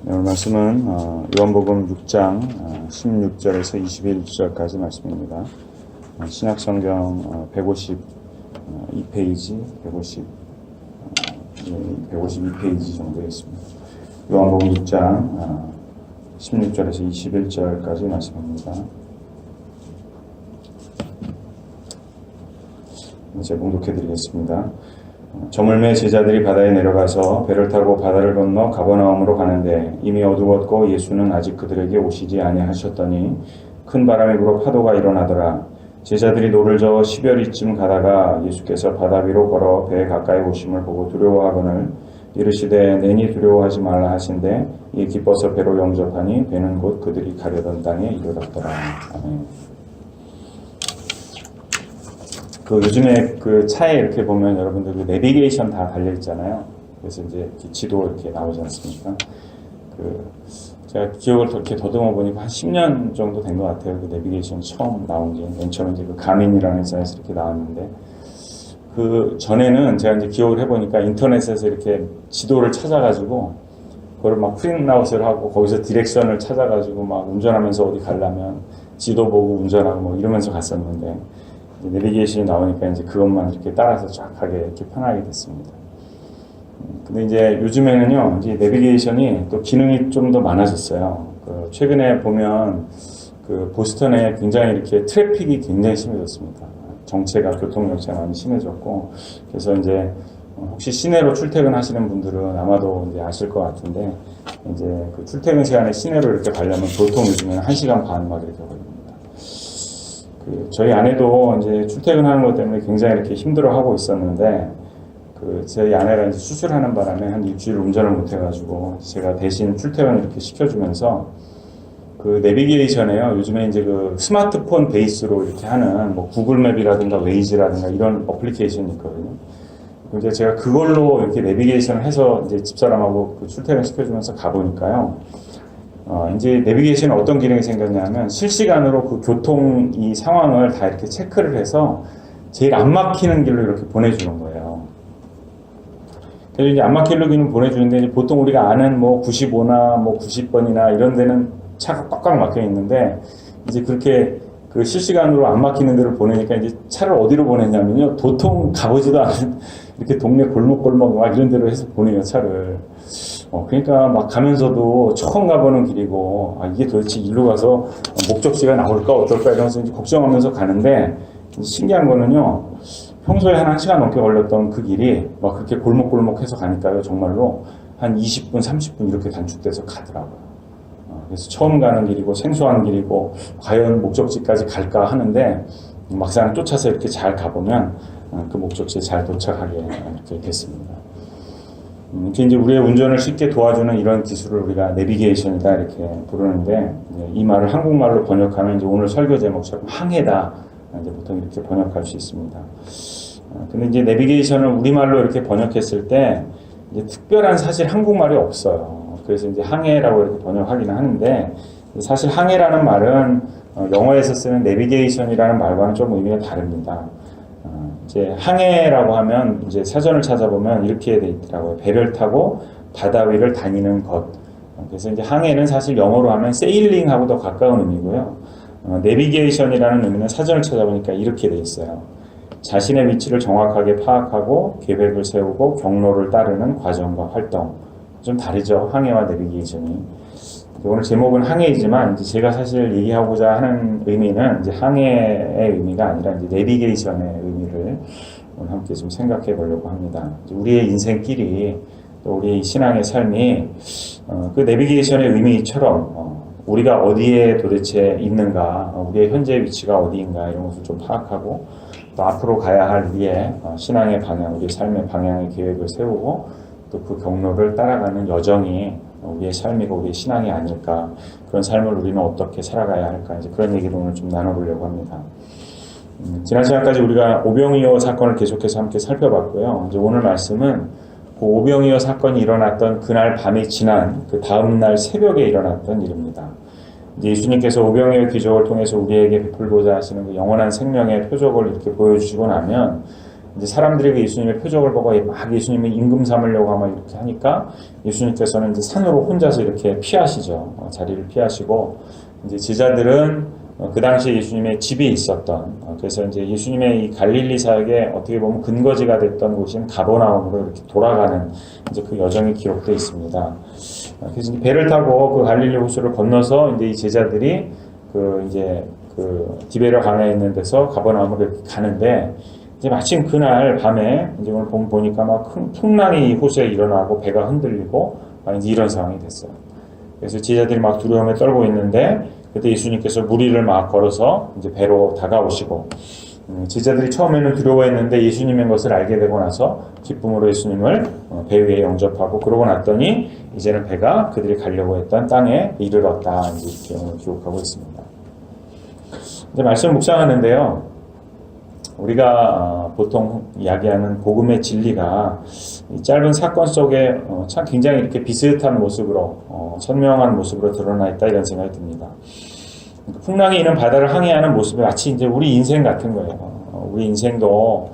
네, 오늘 말씀은 요한복음 6장 16절에서 21절까지 말씀입니다. 신약성경 152페이지, 152페이지 정도 있습니다. 요한복음 6장 16절에서 21절까지 말씀입니다. 제가 봉독해드리겠습니다. 저물매 제자들이 바다에 내려가서 배를 타고 바다를 건너 가버나움으로 가는데 이미 어두웠고 예수는 아직 그들에게 오시지 아니하셨더니 큰 바람이 불어 파도가 일어나더라. 제자들이 노를 저어 10여리쯤 가다가 예수께서 바다 위로 걸어 배에 가까이 오심을 보고 두려워하거늘 이르시되 내니 두려워하지 말라 하신대 이에 기뻐서 배로 영접하니 배는 곧 그들이 가려던 땅에 이르렀더라. 아멘. 요즘에 차에 이렇게 보면 여러분들 내비게이션 다 달려 있잖아요. 그래서 이제 지도 이렇게 나오지 않습니까? 제가 기억을 이렇게 더듬어 보니까 한 10년 정도 된 것 같아요. 내비게이션 처음 나온 게. 맨 처음에 이제 가민이라는 회사에서 이렇게 나왔는데, 전에는 제가 이제 기억을 해보니까 인터넷에서 이렇게 지도를 찾아가지고, 그걸 막 프린트아웃을 하고, 거기서 디렉션을 찾아가지고 막 운전하면서 어디 가려면 지도 보고 운전하고 뭐 이러면서 갔었는데, 내비게이션이 나오니까 이제 그것만 이렇게 따라서 쫙 하게 이렇게 편하게 됐습니다. 근데 이제 요즘에는요, 이제 내비게이션이 또 기능이 좀 더 많아졌어요. 최근에 보면 보스턴에 굉장히 이렇게 트래픽이 굉장히 심해졌습니다. 교통 정체가 많이 심해졌고, 그래서 이제 혹시 시내로 출퇴근하시는 분들은 아마도 이제 아실 것 같은데, 이제 출퇴근 시간에 시내로 이렇게 가려면 보통 요즘에는 1시간 반 막 이렇게 걸립니다. 저희 아내도 이제 출퇴근하는 것 때문에 굉장히 이렇게 힘들어하고 있었는데, 저희 아내가 이제 수술하는 바람에 한 일주일 운전을 못해가지고 제가 대신 출퇴근을 이렇게 시켜주면서 내비게이션에요. 요즘에 이제 스마트폰 베이스로 이렇게 하는 뭐 구글맵이라든가 웨이즈라든가 이런 어플리케이션이 있거든요. 이제 제가 그걸로 이렇게 내비게이션을 해서 이제 집사람하고 출퇴근 시켜주면서 가보니까요. 이제 내비게이션에 어떤 기능이 생겼냐면 실시간으로 교통 이 상황을 다 이렇게 체크를 해서 제일 안 막히는 길로 이렇게 보내주는 거예요. 그래서 이제 안 막히는 길로 보내주는데 보통 우리가 아는 뭐 95나 뭐 90번이나 이런 데는 차가 꽉꽉 막혀 있는데 이제 그렇게 실시간으로 안 막히는 데를 보내니까 이제 차를 어디로 보내냐면요. 도통 가보지도 않은 이렇게 동네 골목골목 막 이런 데로 해서 보내요, 차를. 그러니까 막 가면서도 처음 가보는 길이고, 이게 도대체 일로 가서 목적지가 나올까 어떨까 이러면서 이제 걱정하면서 가는데, 신기한 거는요, 평소에 한 1시간 넘게 걸렸던 그 길이 막 그렇게 골목골목 해서 가니까요, 정말로 한 20분, 30분 이렇게 단축돼서 가더라고요. 그래서 처음 가는 길이고, 생소한 길이고, 과연 목적지까지 갈까 하는데, 막상 쫓아서 이렇게 잘 가보면, 그 목적지에 잘 도착하게 이렇게 됐습니다. 이제 우리의 운전을 쉽게 도와주는 이런 기술을 우리가 내비게이션이다 이렇게 부르는데, 이 말을 한국말로 번역하면 이제 오늘 설교 제목처럼 항해다 이제 보통 이렇게 번역할 수 있습니다. 근데 이제 내비게이션을 우리말로 이렇게 번역했을 때 이제 특별한 사실 한국말이 없어요. 그래서 이제 항해라고 이렇게 번역하기는 하는데, 사실 항해라는 말은 영어에서 쓰는 내비게이션이라는 말과는 좀 의미가 다릅니다. 이제 항해라고 하면 이제 사전을 찾아보면 이렇게 돼 있더라고요. 배를 타고 바다 위를 다니는 것. 그래서 이제 항해는 사실 영어로 하면 세일링하고 더 가까운 의미고요. 내비게이션이라는 의미는 사전을 찾아보니까 이렇게 돼 있어요. 자신의 위치를 정확하게 파악하고 계획을 세우고 경로를 따르는 과정과 활동. 좀 다르죠. 항해와 내비게이션이. 오늘 제목은 항해이지만 이제 제가 사실 얘기하고자 하는 의미는 이제 항해의 의미가 아니라 이제 내비게이션의 의미를 오늘 함께 좀 생각해 보려고 합니다. 우리의 인생길이 또 우리 신앙의 삶이 그 내비게이션의 의미처럼 우리가 어디에 도대체 있는가, 우리의 현재 위치가 어디인가 이런 것을 좀 파악하고 또 앞으로 가야 할 우리의 신앙의 방향, 우리의 삶의 방향의 계획을 세우고 또 그 경로를 따라가는 여정이 우리의 삶이고 우리의 신앙이 아닐까, 그런 삶을 우리는 어떻게 살아가야 할까, 이제 그런 얘기를 오늘 좀 나눠보려고 합니다. 지난 시간까지 우리가 오병이어 사건을 계속해서 함께 살펴봤고요. 이제 오늘 말씀은 그 오병이어 사건이 일어났던 그날 밤이 지난 그 다음날 새벽에 일어났던 일입니다. 이제 예수님께서 오병이어 기적을 통해서 우리에게 베풀고자 하시는 그 영원한 생명의 표적을 이렇게 보여주시고 나면 이제 사람들이 그 예수님의 표적을 보고 막 예수님의 임금 삼으려고 하면 이렇게 하니까 예수님께서는 이제 산으로 혼자서 이렇게 피하시죠. 자리를 피하시고 이제 제자들은 그 당시에 예수님의 집에 있었던 그래서 이제 예수님의 이 갈릴리 사역에 어떻게 보면 근거지가 됐던 곳인 가버나움으로 이렇게 돌아가는 이제 그 여정이 기록되어 있습니다. 그래서 이제 배를 타고 그 갈릴리 호수를 건너서 이제 이 제자들이 그 디베랴 강에 있는 데서 가버나움으로 이렇게 가는데 이제 마침 그날 밤에 이제 오늘 보니까 막 큰 풍랑이 이 호수에 일어나고 배가 흔들리고 이제 이런 상황이 됐어요. 그래서 제자들이 막 두려움에 떨고 있는데 그때 예수님께서 무리를 막 걸어서 이제 배로 다가오시고 제자들이 처음에는 두려워했는데 예수님의 것을 알게 되고 나서 기쁨으로 예수님을 배 위에 영접하고 그러고 났더니 이제는 배가 그들이 가려고 했던 땅에 이르렀다 이제 이렇게 오늘 기록하고 있습니다. 이제 말씀 묵상하는데요. 우리가 보통 이야기하는 복음의 진리가 이 짧은 사건 속에 참 굉장히 이렇게 비슷한 모습으로 선명한 모습으로 드러나 있다 이런 생각이 듭니다. 풍랑이 있는 바다를 항해하는 모습이 마치 이제 우리 인생 같은 거예요. 우리 인생도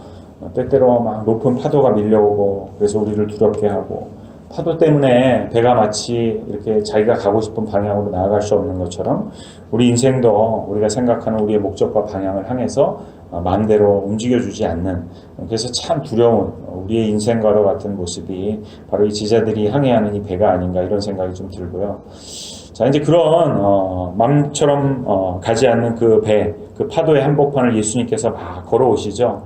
때때로 막 높은 파도가 밀려오고 그래서 우리를 두렵게 하고 파도 때문에 배가 마치 이렇게 자기가 가고 싶은 방향으로 나아갈 수 없는 것처럼 우리 인생도 우리가 생각하는 우리의 목적과 방향을 향해서 마음대로 움직여주지 않는 그래서 참 두려운 우리의 인생과도 같은 모습이 바로 이 제자들이 항해하는 이 배가 아닌가 이런 생각이 좀 들고요. 자 이제 그런 마음처럼 가지 않는 그 배, 그 파도의 한복판을 예수님께서 막 걸어오시죠.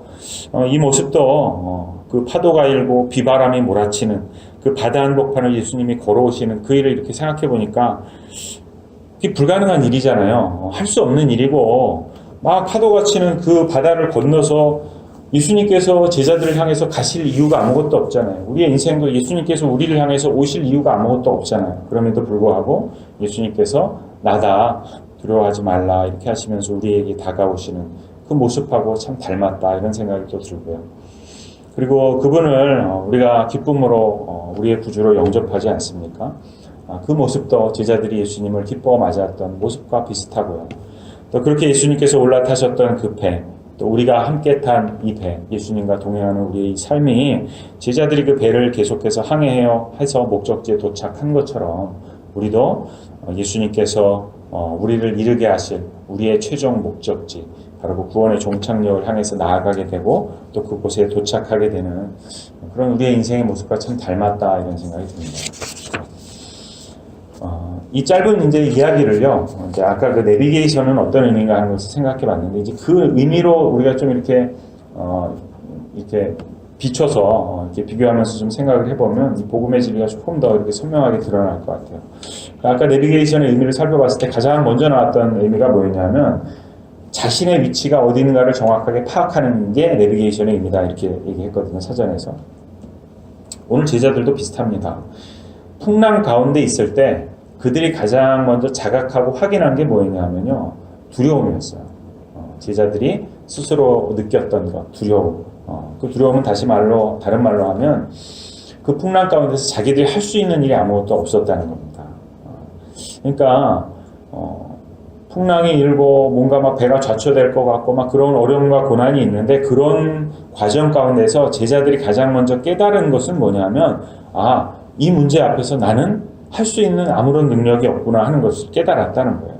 이 모습도 그 파도가 일고 비바람이 몰아치는 그 바다 한복판을 예수님이 걸어오시는 그 일을 이렇게 생각해 보니까 이게 불가능한 일이잖아요. 할 수 없는 일이고 막 파도가 치는 그 바다를 건너서 예수님께서 제자들을 향해서 가실 이유가 아무것도 없잖아요. 우리의 인생도 예수님께서 우리를 향해서 오실 이유가 아무것도 없잖아요. 그럼에도 불구하고 예수님께서 나다 두려워하지 말라 이렇게 하시면서 우리에게 다가오시는 그 모습하고 참 닮았다 이런 생각이 또 들고요. 그리고 그분을 우리가 기쁨으로 우리의 구주로 영접하지 않습니까? 그 모습도 제자들이 예수님을 기뻐 맞았던 모습과 비슷하고요. 또 그렇게 예수님께서 올라타셨던 그 배, 또 우리가 함께 탄 이 배, 예수님과 동행하는 우리의 삶이 제자들이 그 배를 계속해서 항해해서 목적지에 도착한 것처럼 우리도 예수님께서 우리를 이르게 하실 우리의 최종 목적지, 바로 그 구원의 종착역을 향해서 나아가게 되고 또 그곳에 도착하게 되는 그런 우리의 인생의 모습과 참 닮았다 이런 생각이 듭니다. 이 짧은 이제 이야기를요, 이제 아까 그 내비게이션은 어떤 의미인가 하는 것을 생각해 봤는데, 이제 그 의미로 우리가 좀 이렇게 비춰서, 이렇게 비교하면서 좀 생각을 해보면, 이 복음의 진리가 조금 더 이렇게 선명하게 드러날 것 같아요. 아까 내비게이션의 의미를 살펴봤을 때 가장 먼저 나왔던 의미가 뭐였냐면, 자신의 위치가 어디인가를 정확하게 파악하는 게 내비게이션의 의미다, 이렇게 얘기했거든요, 사전에서. 오늘 제자들도 비슷합니다. 풍랑 가운데 있을 때, 그들이 가장 먼저 자각하고 확인한 게 뭐였냐면요. 두려움이었어요. 제자들이 스스로 느꼈던 것, 두려움. 그 두려움은 다른 말로 하면 그 풍랑 가운데서 자기들이 할 수 있는 일이 아무것도 없었다는 겁니다. 그러니까, 풍랑이 일고 뭔가 막 배가 좌초될 것 같고 막 그런 어려움과 고난이 있는데 그런 과정 가운데서 제자들이 가장 먼저 깨달은 것은 뭐냐면, 이 문제 앞에서 나는 할 수 있는 아무런 능력이 없구나 하는 것을 깨달았다는 거예요.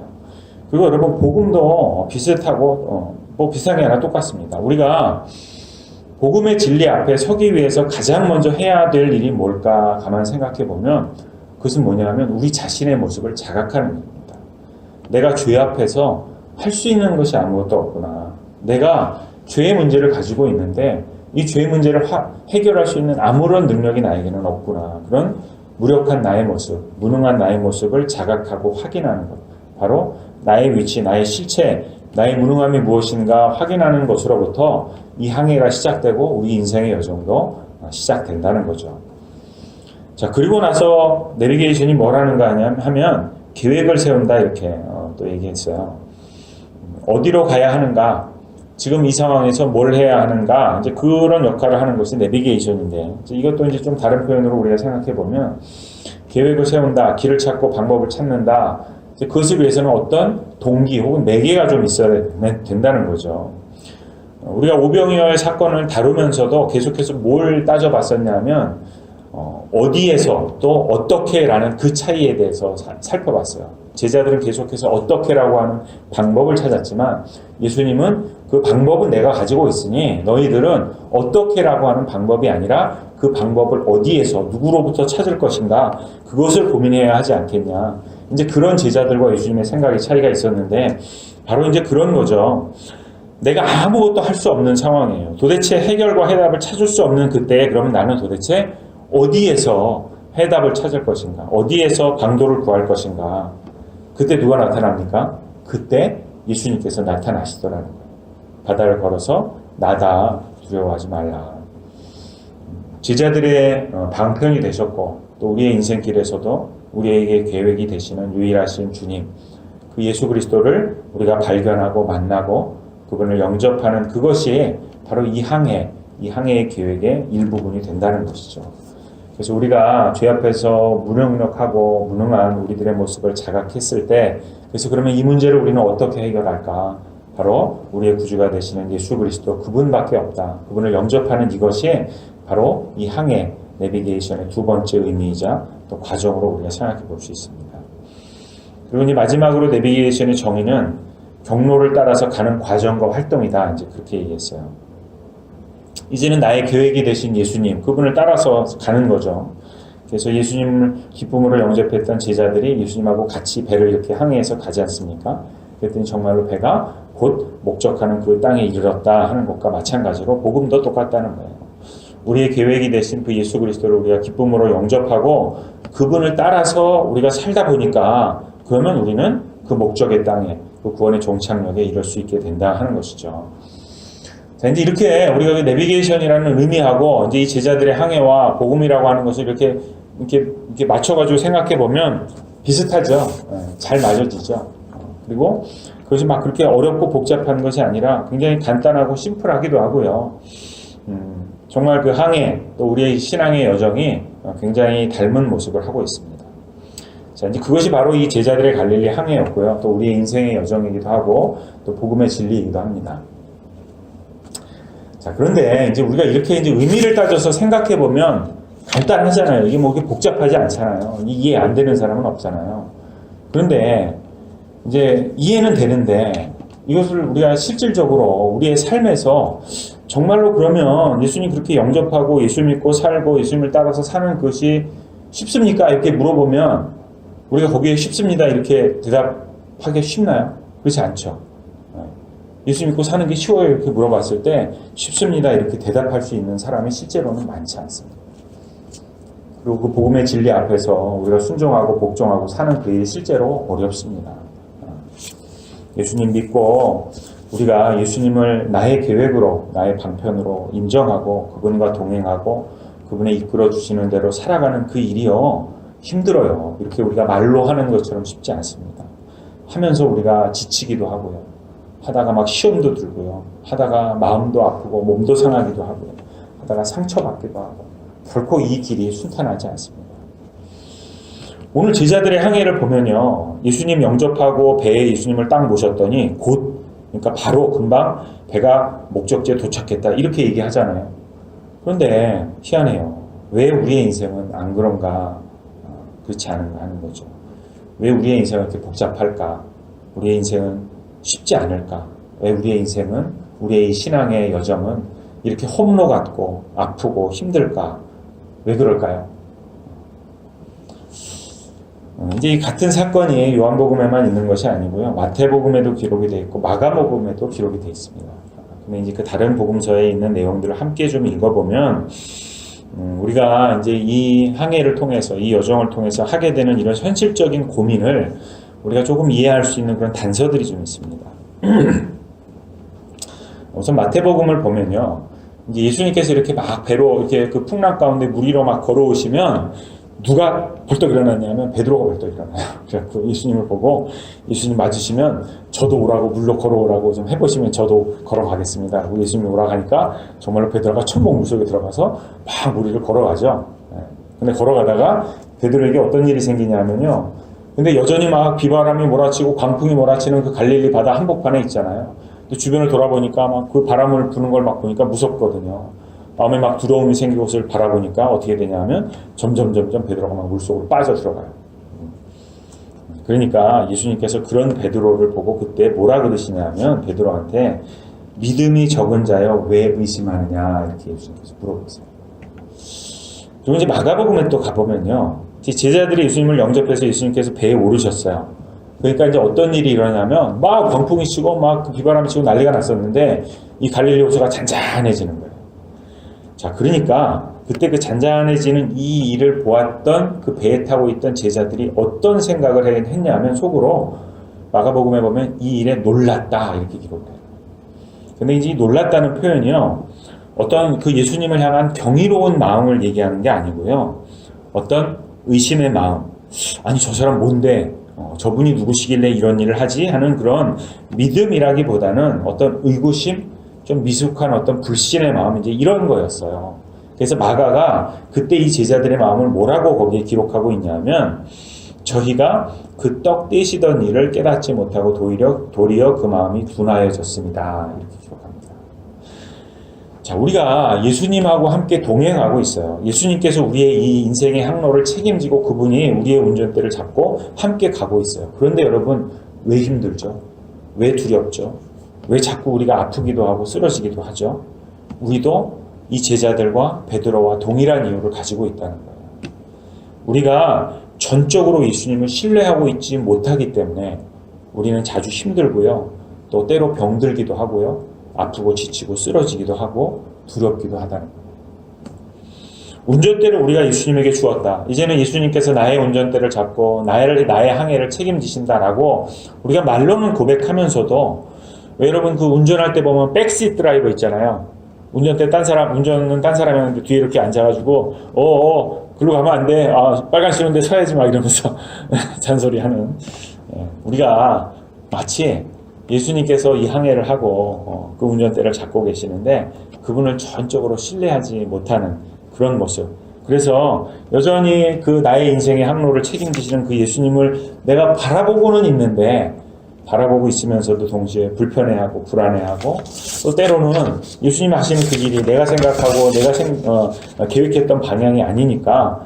그리고 여러분 복음도 비슷하고 비슷한 게 아니라 똑같습니다. 우리가 복음의 진리 앞에 서기 위해서 가장 먼저 해야 될 일이 뭘까 가만 생각해 보면 그것은 뭐냐면 우리 자신의 모습을 자각하는 겁니다. 내가 죄 앞에서 할 수 있는 것이 아무것도 없구나. 내가 죄의 문제를 가지고 있는데 이 죄의 문제를 해결할 수 있는 아무런 능력이 나에게는 없구나. 그런 무력한 나의 모습, 무능한 나의 모습을 자각하고 확인하는 것. 바로 나의 위치, 나의 실체, 나의 무능함이 무엇인가 확인하는 것으로부터 이 항해가 시작되고 우리 인생의 여정도 시작된다는 거죠. 자, 그리고 나서 내비게이션이 뭐라는가 하면 계획을 세운다 이렇게 또 얘기했어요. 어디로 가야 하는가? 지금 이 상황에서 뭘 해야 하는가? 이제 그런 역할을 하는 것이 내비게이션인데, 이것도 이제 좀 다른 표현으로 우리가 생각해 보면, 계획을 세운다, 길을 찾고 방법을 찾는다, 그것을 위해서는 어떤 동기 혹은 매개가 좀 있어야 된다는 거죠. 우리가 오병이어의 사건을 다루면서도 계속해서 뭘 따져봤었냐면 어디에서 또 어떻게라는 그 차이에 대해서 살펴봤어요. 제자들은 계속해서 어떻게라고 하는 방법을 찾았지만 예수님은 그 방법은 내가 가지고 있으니 너희들은 어떻게라고 하는 방법이 아니라 그 방법을 어디에서 누구로부터 찾을 것인가 그것을 고민해야 하지 않겠냐. 이제 그런 제자들과 예수님의 생각의 차이가 있었는데 바로 이제 그런 거죠. 내가 아무것도 할 수 없는 상황이에요. 도대체 해결과 해답을 찾을 수 없는 그때 그러면 나는 도대체 어디에서 해답을 찾을 것인가? 어디에서 방도를 구할 것인가? 그때 누가 나타납니까? 그때 예수님께서 나타나시더라는 거예요. 바다를 걸어서 나다 두려워하지 말라. 제자들의 방편이 되셨고 또 우리의 인생길에서도 우리에게 계획이 되시는 유일하신 주님 그 예수 그리스도를 우리가 발견하고 만나고 그분을 영접하는 그것이 바로 이 항해의 계획의 일부분이 된다는 것이죠. 그래서 우리가 죄 앞에서 무능력하고 무능한 우리들의 모습을 자각했을 때 그래서 그러면 이 문제를 우리는 어떻게 해결할까? 바로 우리의 구주가 되시는 예수 그리스도 그분밖에 없다. 그분을 영접하는 이것이 바로 이 항해 내비게이션의 두 번째 의미이자 또 과정으로 우리가 생각해 볼 수 있습니다. 그리고 이제 마지막으로 내비게이션의 정의는 경로를 따라서 가는 과정과 활동이다. 이제 그렇게 얘기했어요. 이제는 나의 계획이 되신 예수님, 그분을 따라서 가는 거죠. 그래서 예수님을 기쁨으로 영접했던 제자들이 예수님하고 같이 배를 이렇게 항해해서 가지 않습니까? 그랬더니 정말로 배가 곧 목적하는 그 땅에 이르렀다 하는 것과 마찬가지로 복음도 똑같다는 거예요. 우리의 계획이 되신 그 예수 그리스도를 우리가 기쁨으로 영접하고 그분을 따라서 우리가 살다 보니까 그러면 우리는 그 목적의 땅에 그 구원의 종착역에 이룰 수 있게 된다 하는 것이죠. 자, 이제 이렇게 우리가 그 내비게이션이라는 의미하고 이제 이 제자들의 항해와 복음이라고 하는 것을 이렇게 맞춰가지고 생각해 보면 비슷하죠. 잘 맞아지죠. 그리고 그것이 막 그렇게 어렵고 복잡한 것이 아니라 굉장히 간단하고 심플하기도 하고요. 정말 그 항해 또 우리의 신앙의 여정이 굉장히 닮은 모습을 하고 있습니다. 자, 이제 그것이 바로 이 제자들의 갈릴리 항해였고요. 또 우리의 인생의 여정이기도 하고 또 복음의 진리이기도 합니다. 자, 그런데 이제 우리가 이렇게 이제 의미를 따져서 생각해 보면 간단하잖아요. 이게 뭐 그렇게 복잡하지 않잖아요. 이해 안 되는 사람은 없잖아요. 그런데 이제 이해는 되는데 이것을 우리가 실질적으로 우리의 삶에서 정말로 그러면 예수님 그렇게 영접하고 예수 믿고 살고 예수님을 따라서 사는 것이 쉽습니까? 이렇게 물어보면 우리가 거기에 쉽습니다 이렇게 대답하기 쉽나요? 그렇지 않죠. 예수 믿고 사는 게 쉬워요 이렇게 물어봤을 때 쉽습니다 이렇게 대답할 수 있는 사람이 실제로는 많지 않습니다. 그리고 그 복음의 진리 앞에서 우리가 순종하고 복종하고 사는 그 일이 실제로 어렵습니다. 예수님 믿고 우리가 예수님을 나의 계획으로 나의 방편으로 인정하고 그분과 동행하고 그분의 이끌어 주시는 대로 살아가는 그 일이요 힘들어요. 이렇게 우리가 말로 하는 것처럼 쉽지 않습니다. 하면서 우리가 지치기도 하고요. 하다가 막 시험도 들고요. 하다가 마음도 아프고 몸도 상하기도 하고요. 하다가 상처받기도 하고 결코 이 길이 순탄하지 않습니다. 오늘 제자들의 항해를 보면요. 예수님 영접하고 배에 예수님을 딱 모셨더니 곧 그러니까 바로 금방 배가 목적지에 도착했다 이렇게 얘기하잖아요. 그런데 희한해요. 왜 우리의 인생은 안 그런가? 그렇지 않은가 하는 거죠. 왜 우리의 인생은 이렇게 복잡할까? 우리의 인생은 쉽지 않을까? 왜 우리의 인생은 우리의 신앙의 여정은 이렇게 험로 같고 아프고 힘들까? 왜 그럴까요? 이제 이 같은 사건이 요한복음에만 있는 것이 아니고요. 마태복음에도 기록이 되어 있고 마가복음에도 기록이 되어 있습니다. 근데 이제 그 다른 복음서에 있는 내용들을 함께 좀 읽어보면 우리가 이제 이 항해를 통해서 이 여정을 통해서 하게 되는 이런 현실적인 고민을 우리가 조금 이해할 수 있는 그런 단서들이 좀 있습니다. 우선 마태복음을 보면요. 이제 예수님께서 이렇게 막 배로 이렇게 그 풍랑 가운데 물 위로 막 걸어오시면 누가 벌떡 일어났냐면 베드로가 벌떡 일어나요. 그래서 예수님을 보고 예수님 맞으시면 저도 오라고 물로 걸어오라고 좀 해보시면 저도 걸어가겠습니다. 그리고 예수님이 오라가니까 정말로 베드로가 천봉 물속에 들어가서 막 물 위를 걸어가죠. 근데 걸어가다가 베드로에게 어떤 일이 생기냐면요. 근데 여전히 막 비바람이 몰아치고 광풍이 몰아치는 그 갈릴리 바다 한복판에 있잖아요. 근데 주변을 돌아보니까 막 그 바람을 부는 걸 막 보니까 무섭거든요. 마음에 막 두려움이 생기고 것을 바라보니까 어떻게 되냐면 점점 베드로가 막 물속으로 빠져 들어가요. 그러니까 예수님께서 그런 베드로를 보고 그때 뭐라 그러시냐면 베드로한테 믿음이 적은 자여 왜 의심하느냐 이렇게 예수님께서 물어보세요. 그리고 이제 마가복음에 또 가보면요. 제자들이 예수님을 영접해서 예수님께서 배에 오르셨어요. 그러니까 이제 어떤 일이 일어나냐면 막 광풍이 치고 막 비바람이 치고 난리가 났었는데 이 갈릴리 호수가 잔잔해지는 거예요. 자, 그러니까 그때 그 잔잔해지는 이 일을 보았던 그 배에 타고 있던 제자들이 어떤 생각을 했냐면 속으로 마가복음에 보면 이 일에 놀랐다 이렇게 기록돼요. 근데 이제 놀랐다는 표현이요. 어떤 그 예수님을 향한 경이로운 마음을 얘기하는 게 아니고요. 어떤 의심의 마음. 아니 저 사람 뭔데? 저분이 누구시길래 이런 일을 하지? 하는 그런 믿음이라기보다는 어떤 의구심, 좀 미숙한 어떤 불신의 마음, 이제 이런 거였어요. 그래서 마가가 그때 이 제자들의 마음을 뭐라고 거기에 기록하고 있냐면 저희가 그 떡 떼시던 일을 깨닫지 못하고 도리어 그 마음이 둔하여졌습니다. 이렇게 기록합니다. 자, 우리가 예수님하고 함께 동행하고 있어요. 예수님께서 우리의 이 인생의 항로를 책임지고 그분이 우리의 운전대를 잡고 함께 가고 있어요. 그런데 여러분 왜 힘들죠? 왜 두렵죠? 왜 자꾸 우리가 아프기도 하고 쓰러지기도 하죠? 우리도 이 제자들과 베드로와 동일한 이유를 가지고 있다는 거예요. 우리가 전적으로 예수님을 신뢰하고 있지 못하기 때문에 우리는 자주 힘들고요. 또 때로 병들기도 하고요. 아프고 지치고 쓰러지기도 하고 두렵기도 하다는 거예요. 운전대를 우리가 예수님에게 주었다. 이제는 예수님께서 나의 운전대를 잡고 나의 항해를 책임지신다라고 우리가 말로는 고백하면서도 여러분 그 운전할 때 보면 백시트 드라이버 있잖아요. 운전대 운전은 딴 사람이 뒤에 이렇게 앉아가지고 글로 가면 안 돼. 빨간 신호인데 서야지 막 이러면서 잔소리하는. 우리가 마치 예수님께서 이 항해를 하고 그 운전대를 잡고 계시는데 그분을 전적으로 신뢰하지 못하는 그런 모습. 그래서 여전히 그 나의 인생의 항로를 책임지시는 그 예수님을 내가 바라보고는 있는데 바라보고 있으면서도 동시에 불편해하고 불안해하고 또 때로는 예수님이 하시는 그 길이 내가 생각하고 내가 계획했던 방향이 아니니까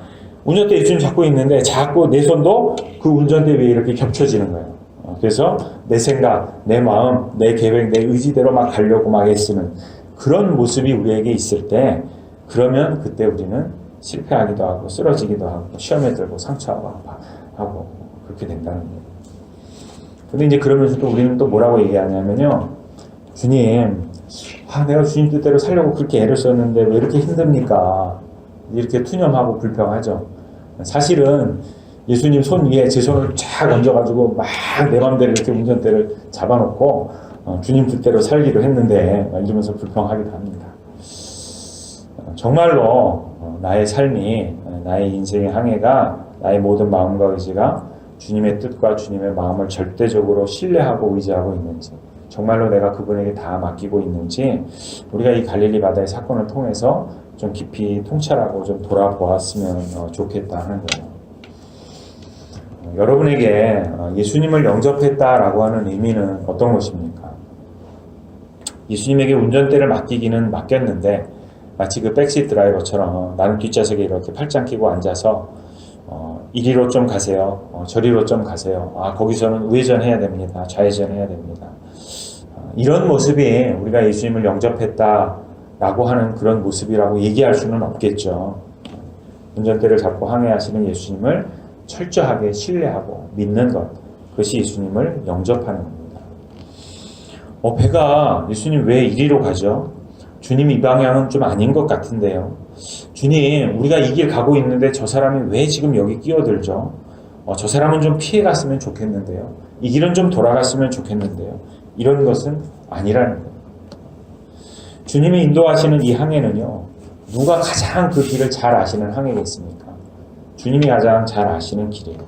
운전대 예수님 잡고 있는데 자꾸 내 손도 그 운전대 위에 이렇게 겹쳐지는 거예요. 그래서 내 생각, 내 마음, 내 계획, 내 의지대로 막 가려고 막 애쓰는 그런 모습이 우리에게 있을 때 그러면 그때 우리는 실패하기도 하고 쓰러지기도 하고 시험에 들고 상처하고 그렇게 된다는 거예요. 근데 이제 그러면서 또 우리는 또 뭐라고 얘기하냐면요. 주님, 내가 주님 뜻대로 살려고 그렇게 애를 썼는데 왜 이렇게 힘듭니까? 이렇게 투념하고 불평하죠. 사실은 예수님 손 위에 제 손을 쫙 얹어가지고 막 내 맘대로 이렇게 운전대를 잡아놓고 주님 뜻대로 살기로 했는데 이러면서 불평하기도 합니다. 정말로 나의 삶이 나의 인생의 항해가 나의 모든 마음과 의지가 주님의 뜻과 주님의 마음을 절대적으로 신뢰하고 의지하고 있는지 정말로 내가 그분에게 다 맡기고 있는지 우리가 이 갈릴리 바다의 사건을 통해서 좀 깊이 통찰하고 좀 돌아보았으면 좋겠다 하는 거예요. 여러분에게 예수님을 영접했다라고 하는 의미는 어떤 것입니까? 예수님에게 운전대를 맡기기는 맡겼는데 마치 그 백시트 드라이버처럼 나는 뒷좌석에 이렇게 팔짱 끼고 앉아서 이리로 좀 가세요. 저리로 좀 가세요. 거기서는 우회전해야 됩니다. 좌회전해야 됩니다. 이런 모습이 우리가 예수님을 영접했다라고 하는 그런 모습이라고 얘기할 수는 없겠죠. 운전대를 잡고 항해하시는 예수님을 철저하게 신뢰하고 믿는 것, 그것이 예수님을 영접하는 겁니다. 배가 예수님 왜 이리로 가죠? 주님 이 방향은 좀 아닌 것 같은데요. 주님, 우리가 이 길 가고 있는데 저 사람이 왜 지금 여기 끼어들죠? 저 사람은 좀 피해 갔으면 좋겠는데요. 이 길은 좀 돌아갔으면 좋겠는데요. 이런 것은 아니라는 거예요. 주님이 인도하시는 이 항해는요. 누가 가장 그 길을 잘 아시는 항해겠습니까? 주님이 가장 잘 아시는 길이에요.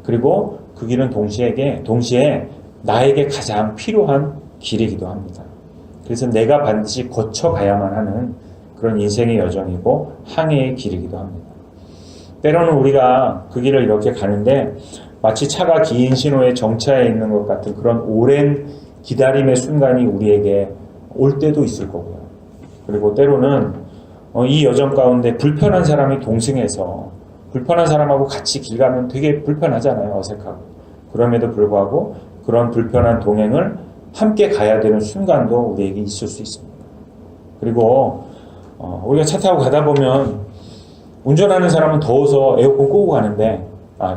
그리고 그 길은 동시에 나에게 가장 필요한 길이기도 합니다. 그래서 내가 반드시 거쳐가야만 하는 그런 인생의 여정이고 항해의 길이기도 합니다. 때로는 우리가 그 길을 이렇게 가는데 마치 차가 긴 신호에 정차해 있는 것 같은 그런 오랜 기다림의 순간이 우리에게 올 때도 있을 거고요. 그리고 때로는 이 여정 가운데 불편한 사람이 동승해서 불편한 사람하고 같이 길 가면 되게 불편하잖아요. 어색하고. 그럼에도 불구하고 그런 불편한 동행을 함께 가야 되는 순간도 우리에게 있을 수 있습니다. 그리고 우리가 차 타고 가다 보면 운전하는 사람은 더워서 에어컨 끄고 가는데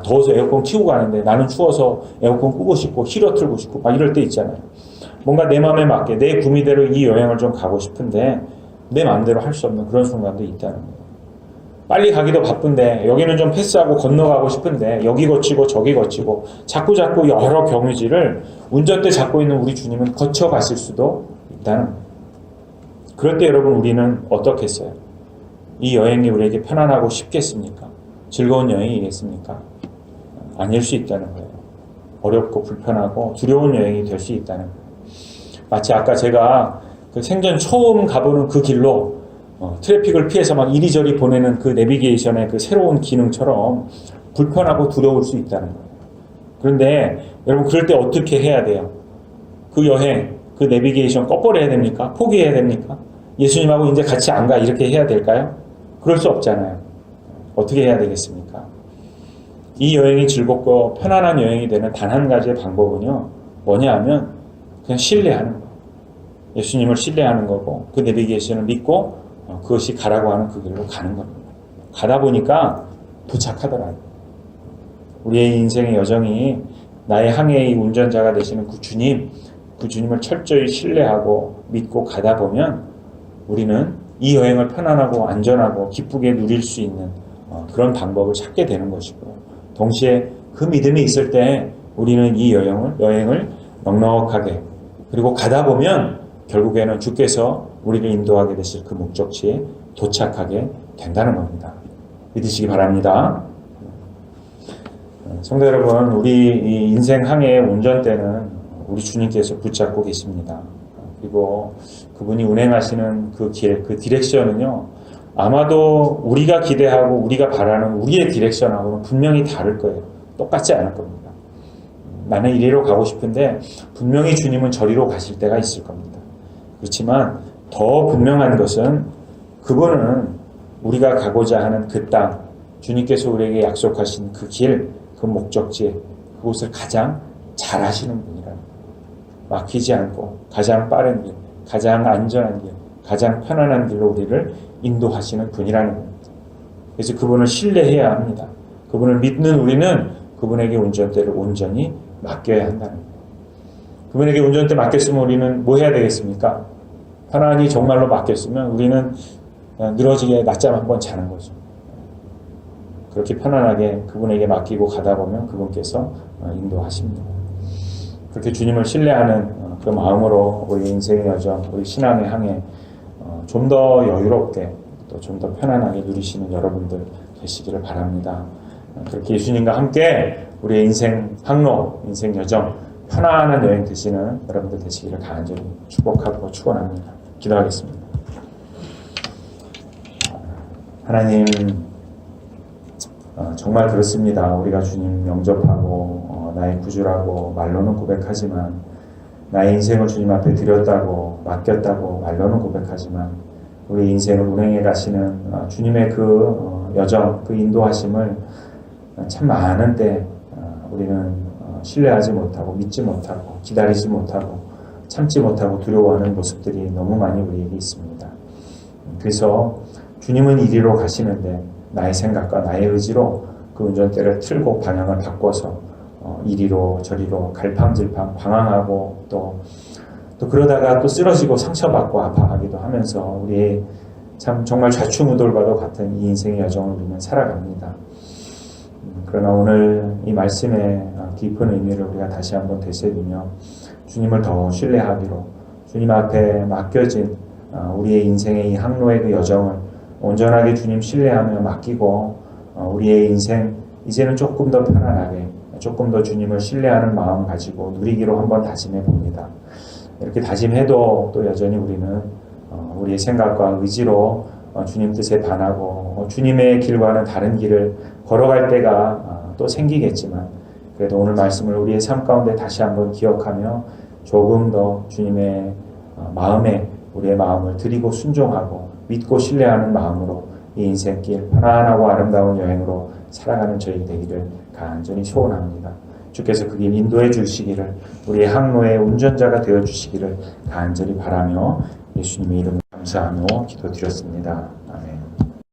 더워서 에어컨 켜고 가는데 나는 추워서 에어컨 끄고 싶고 히터 틀고 싶고 막 이럴 때 있잖아요. 뭔가 내 마음에 맞게 내 구미대로 이 여행을 좀 가고 싶은데 내 마음대로 할 수 없는 그런 순간도 있다는 거예요. 빨리 가기도 바쁜데 여기는 좀 패스하고 건너가고 싶은데 여기 거치고 저기 거치고 자꾸 여러 경유지를 운전대 잡고 있는 우리 주님은 거쳐가실 수도 있다는 거예요. 그럴 때 여러분 우리는 어떻겠어요? 이 여행이 우리에게 편안하고 쉽겠습니까? 즐거운 여행이겠습니까? 아닐 수 있다는 거예요. 어렵고 불편하고 두려운 여행이 될 수 있다는 거예요. 마치 아까 제가 그 생전 처음 가보는 그 길로 트래픽을 피해서 막 이리저리 보내는 그 내비게이션의 그 새로운 기능처럼 불편하고 두려울 수 있다는 거예요. 그런데 여러분 그럴 때 어떻게 해야 돼요? 그 여행, 그 내비게이션 꺼버려야 됩니까? 포기해야 됩니까? 예수님하고 이제 같이 안 가 이렇게 해야 될까요? 그럴 수 없잖아요. 어떻게 해야 되겠습니까? 이 여행이 즐겁고 편안한 여행이 되는 단 한 가지의 방법은요. 뭐냐 하면 그냥 신뢰하는 거예요. 예수님을 신뢰하는 거고 그 내비게이션을 믿고 그것이 가라고 하는 그 길로 가는 겁니다. 가다 보니까 도착하더라고요. 우리의 인생의 여정이 나의 항해의 운전자가 되시는 그 주님을 철저히 신뢰하고 믿고 가다 보면 우리는 이 여행을 편안하고 안전하고 기쁘게 누릴 수 있는 그런 방법을 찾게 되는 것이고 동시에 그 믿음이 있을 때 우리는 이 여행을 넉넉하게 그리고 가다 보면 결국에는 주께서 우리를 인도하게 되실 그 목적지에 도착하게 된다는 겁니다. 믿으시기 바랍니다. 성도 여러분, 우리 이 인생 항해의 운전대는 우리 주님께서 붙잡고 계십니다. 그리고 그분이 운행하시는 그 길, 그 디렉션은요, 아마도 우리가 기대하고 우리가 바라는 우리의 디렉션하고는 분명히 다를 거예요. 똑같지 않을 겁니다. 나는 이리로 가고 싶은데 분명히 주님은 저리로 가실 때가 있을 겁니다. 그렇지만 더 분명한 것은 그분은 우리가 가고자 하는 그 땅, 주님께서 우리에게 약속하신 그 길, 그 목적지, 그곳을 가장 잘 하시는 분이라는 거예요. 막히지 않고 가장 빠른 길, 가장 안전한 길, 가장 편안한 길로 우리를 인도하시는 분이라는 겁니다. 그래서 그분을 신뢰해야 합니다. 그분을 믿는 우리는 그분에게 운전대를 온전히 맡겨야 한다는 거예요. 그분에게 운전대 맡겼으면 우리는 뭐 해야 되겠습니까? 편안히 정말로 맡겼으면 우리는 늘어지게 낮잠 한번 자는 거죠. 그렇게 편안하게 그분에게 맡기고 가다 보면 그분께서 인도하십니다. 그렇게 주님을 신뢰하는 그 마음으로 우리 인생의 여정, 우리 신앙의 항해 좀 더 여유롭게 또 좀 더 편안하게 누리시는 여러분들 되시기를 바랍니다. 그렇게 예수님과 함께 우리의 인생 항로, 인생 여정 편안한 여행 되시는 여러분들 되시기를 간절히 축복하고 축원합니다. 기도하겠습니다. 하나님, 정말 그렇습니다. 우리가 주님 영접하고 나의 구주라고 말로는 고백하지만 나의 인생을 주님 앞에 드렸다고 맡겼다고 말로는 고백하지만 우리 인생을 운행해 가시는 주님의 그 여정, 그 인도하심을 참 많은 때 우리는 신뢰하지 못하고 믿지 못하고 기다리지 못하고 참지 못하고 두려워하는 모습들이 너무 많이 우리에게 있습니다. 그래서 주님은 이리로 가시는데 나의 생각과 나의 의지로 그 운전대를 틀고 방향을 바꿔서 이리로 저리로 갈팡질팡 방황하고 또 그러다가 또 쓰러지고 상처받고 아파하기도 하면서 우리의 참 정말 좌충우돌과도 같은 이 인생의 여정을 우리는 살아갑니다. 그러나 오늘 이 말씀의 깊은 의미를 우리가 다시 한번 되새기며 주님을 더 신뢰하기로 주님 앞에 맡겨진 우리의 인생의 이 항로의 그 여정을 온전하게 주님 신뢰하며 맡기고 우리의 인생 이제는 조금 더 편안하게 조금 더 주님을 신뢰하는 마음 가지고 누리기로 한번 다짐해 봅니다. 이렇게 다짐해도 또 여전히 우리는 우리의 생각과 의지로 주님 뜻에 반하고 주님의 길과는 다른 길을 걸어갈 때가 또 생기겠지만 그래도 오늘 말씀을 우리의 삶 가운데 다시 한번 기억하며 조금 더 주님의 마음에 우리의 마음을 드리고 순종하고 믿고 신뢰하는 마음으로 이 인생길 편안하고 아름다운 여행으로 살아가는 저희 되기를 간절히 소원합니다. 주께서 그 길 인도해 주시기를, 우리의 항로의 운전자가 되어 주시기를 간절히 바라며 예수님의 이름으로 감사하며 기도드렸습니다. 아멘.